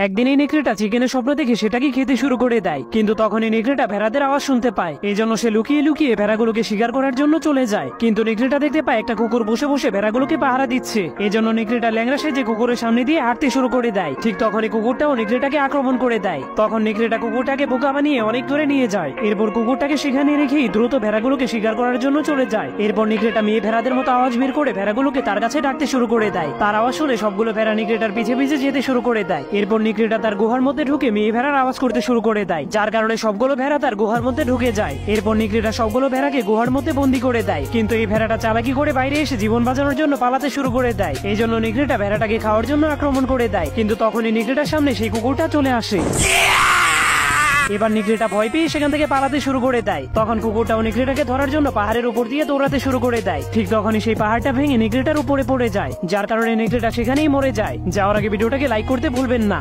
একদিন এই নেকড়েটা চিকেনের স্বপ্ন দেখে সেটাকে খেতে শুরু করে দেয়, কিন্তু তখন এই নেকড়েটা ভেড়াদের আওয়াজ শুনতে পায়। এই জন্য সে লুকিয়ে লুকিয়ে ভেড়াগুলোকে শিকার করার জন্য চলে যায়। কিন্তু নেকড়েটা দেখতে পায় একটা কুকুর বসে বসে ভেড়াগুলোকে পাহারা দিচ্ছে। এই জন্য নেকড়েটা ল্যাংড়া সেজে কুকুরের সামনে দিয়ে হাঁটতে শুরু করে দেয়। ঠিক তখনই কুকুরটাও নেকড়েটাকে আক্রমণ করে দেয়। তখন নেকড়েটা কুকুরটাকে বোকা বানিয়ে অনেক দূরে নিয়ে যায়। এরপর কুকুরটাকে সেখানে রেখেই দ্রুত ভেড়াগুলোকে শিকার করার জন্য চলে যায়। এরপর নেকড়েটা মেয়ে ভেড়াদের মতো আওয়াজ বের করে ভেড়াগুলোকে তার কাছে ডাকতে শুরু করে দেয়। তার আওয়াজ শুনে সবগুলো ভেড়া নেকড়েটার পিছে পিছে যেতে শুরু করে দেয়। এরপর নেকড়েটা তার গুহার মধ্যে ঢুকে মেয়ে ভেড়ার আওয়াজ করতে শুরু করে দেয়, যার কারণে সবগুলো ভেড়া তার গুহার মধ্যে ঢুকে যায়। এরপর নেকড়েটা সবগুলো ভেড়াকে গুহার মধ্যে বন্দী করে দেয়, কিন্তু এই ভেড়াটা চালাকি করে বাইরে এসে জীবন বাঁচানোর জন্য পালাতে শুরু করে দেয়। এই জন্য নেকড়েটা ভেড়াটাকে খাওয়ার জন্য আক্রমণ করে দেয়, কিন্তু তখনই নেকড়েটার সামনে সেই কুকুরটা চলে আসে। এবার নেকড়েটা ভয় পেয়ে সেখান থেকে পালাতে শুরু করে দেয়। তখন কুকুরটাও নেকড়েটাকে ধরার জন্য পাহাড়ের উপর দিয়ে দৌড়াতে শুরু করে দেয়। ঠিক তখনই সেই পাহাড়টা ভেঙে নেকড়েটার উপরে পড়ে যায়, যার কারণে নেকড়েটা সেখানেই মরে যায়। যাওয়ার আগে ভিডিওটাকে লাইক করতে ভুলবেন না।